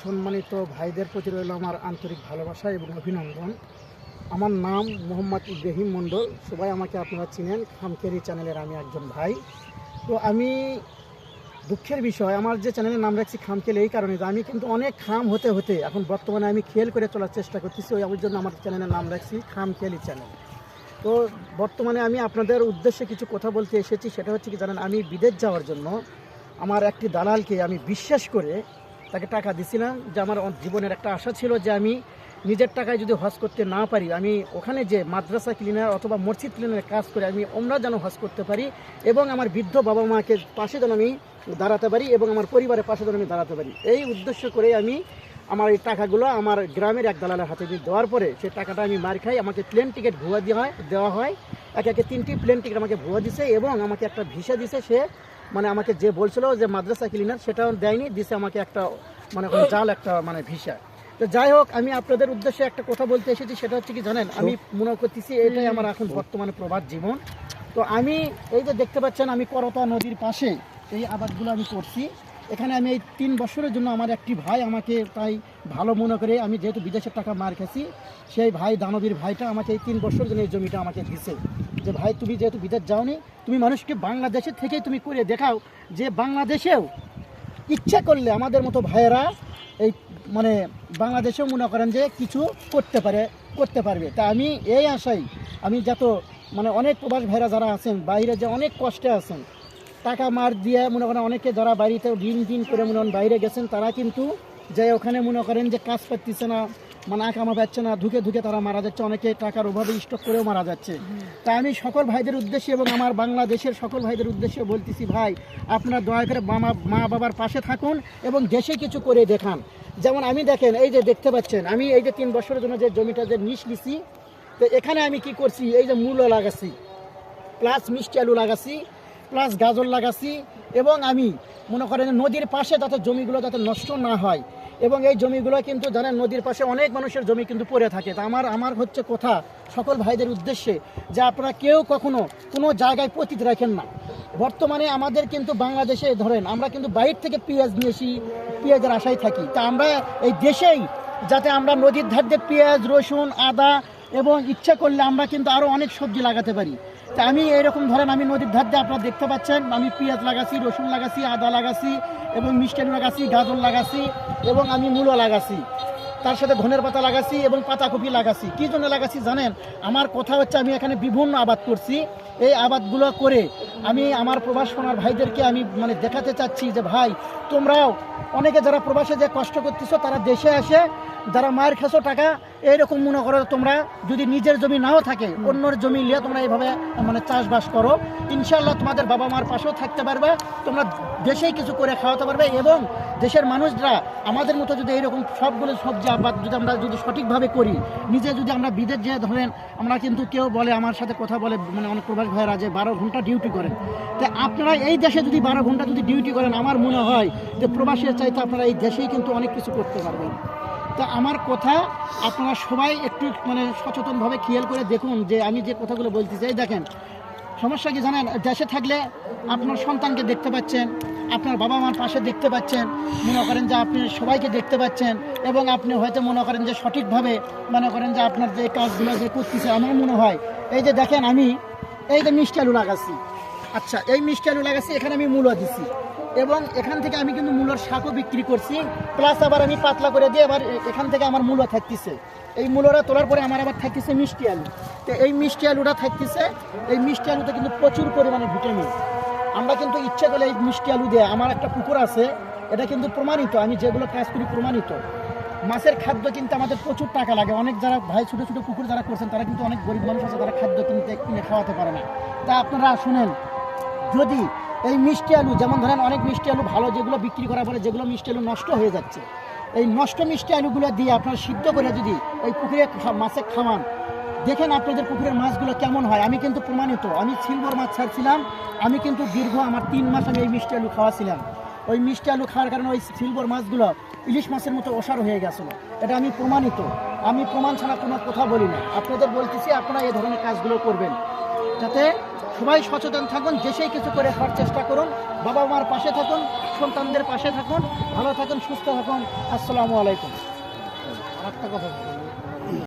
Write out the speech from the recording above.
সম্মানিত ভাইদের প্রতি রইল আমার আন্তরিক ভালোবাসা এবং অভিনন্দন। আমার নাম মোহাম্মদ ইব্রাহিম মণ্ডল। সবাই আমাকে আপনারা চিনেন, খামখেয়ালি চ্যানেলের আমি একজন ভাই। তো আমি দুঃখের বিষয়, আমার যে চ্যানেলের নাম রাখছি খামখেয়ালি এই কারণে যে আমি কিন্তু অনেক খাম হতে হতে এখন বর্তমানে আমি খেয়াল করে চলার চেষ্টা করতেছি। ওই জন্য আমার চ্যানেলের নাম রাখছি খামখেয়ালি চ্যানেল। তো বর্তমানে আমি আপনাদের উদ্দেশ্যে কিছু কথা বলতে এসেছি। সেটা হচ্ছে কি জানেন, আমি বিদেশ যাওয়ার জন্য আমার একটি দালালকে আমি বিশ্বাস করে তাকে টাকা দিছিলাম। যে আমার জীবনের একটা আশা ছিল যে আমি নিজের টাকায় যদি হজ করতে না পারি, আমি ওখানে যে মাদ্রাসা ক্লিনার অথবা মসজিদ ক্লিনারের কাজ করে আমি ওমরা যেন হজ করতে পারি এবং আমার বৃদ্ধ বাবা মাকে পাশে যেন আমি দাঁড়াতে পারি এবং আমার পরিবারের পাশে যেন আমি দাঁড়াতে পারি। এই উদ্দেশ্য করে আমি আমার এই টাকাগুলো আমার গ্রামের এক দালালের হাতে দেওয়ার পরে সেই টাকাটা আমি মার খাই। আমাকে প্লেন টিকিট ভুয়া দেওয়া হয়। একে একে 3টি প্লেন টিকিট আমাকে ভুয়া দিছে এবং আমাকে একটা ভিসা দিছে। সে মানে আমাকে যে বলছিল যে মাদ্রাসা ক্লিনার, সেটাও দেয়নি, দিছে আমাকে একটা মানে জাল একটা মানে ভিসা। তো যাই হোক, আমি আপনাদের উদ্দেশ্যে একটা কথা বলতে এসেছি। সেটা হচ্ছে কি জানেন, আমি মনে করতেছি এটাই আমার এখন বর্তমানে প্রবাদ জীবন। তো আমি এই যে দেখতে পাচ্ছেন, আমি করতা নদীর পাশে এই আবাদগুলো আমি করছি। এখানে আমি এই 3 বছরের জন্য আমার একটি ভাই আমাকে তাই ভালো মনে করে, আমি যেহেতু বিদেশের টাকা মার খেয়েছি, সেই ভাই দানবীর ভাইটা আমাকে এই 3 বছরের জন্য এই জমিটা আমাকে দিছে। যে ভাই, তুমি যেহেতু বিদেশ যাওনি, তুমি মানুষকে বাংলাদেশের থেকেই তুমি করে দেখাও যে বাংলাদেশেও ইচ্ছা করলে আমাদের মতো ভাইয়েরা এই মানে বাংলাদেশেও মনে করেন যে কিছু করতে পারবে। তা আমি এই আশাই, আমি যত মানে অনেক প্রবাস ভাইরা যারা আছেন বাইরে, যে অনেক কষ্টে আছেন, টাকা মার দিয়ে মনে করেন অনেকে যারা বাড়িতে দিন করে মনে করেন বাইরে গেছেন, তারা কিন্তু যে ওখানে মনে করেন যে কাজ পাচ্ছে না, মানে আকামা পাচ্ছে না, ধুকে তারা মারা যাচ্ছে। অনেকে টাকার অভাবে স্টক করেও মারা যাচ্ছে। তা আমি সকল ভাইদের উদ্দেশ্যে এবং আমার বাংলাদেশের সকল ভাইদের উদ্দেশ্যে বলতেছি, ভাই আপনারা দয়া করে মা বাবার পাশে থাকুন এবং দেশে কিছু করে দেখান। যেমন আমি দেখেন, এই যে দেখতে পাচ্ছেন, আমি এই যে 3 বছরের জন্য যে জমিটা যে নিশ নিছি, তো এখানে আমি কি করছি, এই যে মূলো লাগাছি, প্লাস মিষ্টি আলু লাগাছি, প্লাস গাজর লাগাছি। এবং আমি মনে করেন নদীর পাশে যাতে জমিগুলো যাতে নষ্ট না হয়, এবং এই জমিগুলো কিন্তু জানেন নদীর পাশে অনেক মানুষের জমি কিন্তু পড়ে থাকে। তা আমার হচ্ছে কথা সকল ভাইদের উদ্দেশ্যে যে আপনারা কেউ কখনো কোনো জায়গায় পতিত রাখেন না। বর্তমানে আমাদের কিন্তু বাংলাদেশে ধরেন আমরা কিন্তু বাইরে থেকে পেঁয়াজ নিয়েছি, পেঁয়াজের আশায় থাকি। তা আমরা এই দেশেই যাতে আমরা নদীর ধার দিয়ে পেঁয়াজ, রসুন, আদা এবং ইচ্ছা করলে আমরা কিন্তু আরও অনেক সবজি লাগাতে পারি। তা আমি এইরকম ধরেন আমি নদীর ধার দিয়ে আপনারা দেখতে পাচ্ছেন, আমি পেঁয়াজ লাগাছি, রসুন লাগাছি, আদা লাগাছি এবং মিষ্টি আলু লাগাছি, গাজর লাগাছি এবং আমি মূলো লাগাছি, তার সাথে ধনের পাতা লাগাছি এবং পাতাকপি লাগাছি। কী জন্য লাগাছি জানেন? আমার কথা হচ্ছে আমি এখানে বিভিন্ন আবাদ করছি। এই আবাদগুলো করে আমি আমার প্রবাস সোনার ভাইদেরকে আমি মানে দেখাতে চাচ্ছি যে ভাই, তোমরাও অনেকে যারা প্রবাসে যে কষ্ট করতেছো, তারা দেশে আসে যারা মায়ের খেছো টাকা, এইরকম মনে করো তোমরা যদি নিজের জমি নাও থাকে, অন্যের জমি নিয়ে তোমরা এইভাবে মানে চাষবাস করো। ইনশাল্লাহ তোমাদের বাবা মার পাশেও থাকতে পারবে, তোমরা দেশেই কিছু করে খাওয়াতে পারবে। এবং দেশের মানুষরা আমাদের মতো যদি এইরকম সবগুলো সবজি আবাদ যদি সঠিকভাবে করি, নিজে যদি আমরা বিদেশ যে ধরেন, আমরা কিন্তু কেউ বলে আমার সাথে কথা বলে মানে অনেক প্রবাস ভাইয়েরা যে 12 ঘন্টা ডিউটি করেন। তো আপনারা এই দেশে যদি 12 ঘন্টা যদি ডিউটি করেন, আমার মনে হয় যে প্রবাসীর চাইতে আপনারা এই দেশেই কিন্তু অনেক কিছু করতে পারবেন। তা আমার কথা আপনারা সবাই একটু মানে সচেতনভাবে খেয়াল করে দেখুন যে আমি যে কথাগুলো বলতে চাই। দেখেন, সমস্যা কি জানেন, দেশে থাকলে আপনার সন্তানকে দেখতে পাচ্ছেন, আপনার বাবা মার পাশে দেখতে পাচ্ছেন, মনে করেন যে আপনি সবাইকে দেখতে পাচ্ছেন এবং আপনি হয়তো মনে করেন যে সঠিকভাবে মনে করেন যে আপনার যে কাজগুলো যে করতেছে। আমার মনে হয় এই যে দেখেন, আমি এই যে মিষ্টি আলু লাগাচ্ছি, আচ্ছা এই মিষ্টি আলু লাগাচ্ছি, এখানে আমি মূলো দিছি এবং এখান থেকে আমি কিন্তু মূলোর শাকও বিক্রি করছি, প্লাস আবার আমি পাতলা করে দিয়ে আবার এখান থেকে আমার মূলো থাকতেছে। এই মূলোটা তোলার পরে আমার আবার থাকতেছে মিষ্টি আলু। তো এই মিষ্টি আলুটা থাকতেছে, এই মিষ্টি আলুতে কিন্তু প্রচুর পরিমাণে ভিটামিন। আমরা কিন্তু ইচ্ছে করলে এই মিষ্টি আলু দিয়ে, আমার একটা পুকুর আছে, এটা কিন্তু প্রমাণিত, আমি যেগুলো কাজ করি প্রমাণিত। মাছের খাদ্য কিন্তু আমাদের প্রচুর টাকা লাগে। অনেক যারা ভাই ছোটো ছোটো পুকুর যারা করছেন, তারা কিন্তু অনেক গরিব মানুষ আছে, তারা খাদ্য কিনে খাওয়াতে পারে না। তা আপনারা শুনেন, যদি এই মিষ্টি আলু, যেমন ধরেন অনেক মিষ্টি আলু ভালো, যেগুলো বিক্রি করার পরে যেগুলো মিষ্টি আলু নষ্ট হয়ে যাচ্ছে, এই নষ্ট মিষ্টি আলুগুলো দিয়ে আপনারা সিদ্ধ করে যদি ওই পুকুরে মাছে খাওয়ান, দেখেন আপনাদের পুকুরের মাছগুলো কেমন হয়। আমি কিন্তু প্রমাণিত, আমি সিলভার মাছ ছাড়ছিলাম, আমি কিন্তু দীর্ঘ আমার 3 মাস আমি এই মিষ্টি আলু খাওয়াছিলাম। ওই মিষ্টি আলু খাওয়ার কারণে ওই সিলভার মাছগুলো ইলিশ মাছের মতো ওসার হয়ে গেছিলো। এটা আমি প্রমাণিত, আমি প্রমাণ ছাড়া কোনো কথা বলি না। আপনাদের বলতেছি আপনারা এই ধরনের কাজগুলো করবেন। যাতে সবাই সচেতন থাকুন, দেশেই কিছু করে খাওয়ার চেষ্টা করুন, বাবা মার পাশে থাকুন, সন্তানদের পাশে থাকুন, ভালো থাকুন, সুস্থ থাকুন। আসসালামু আলাইকুম। আর একটা কথা বলুন।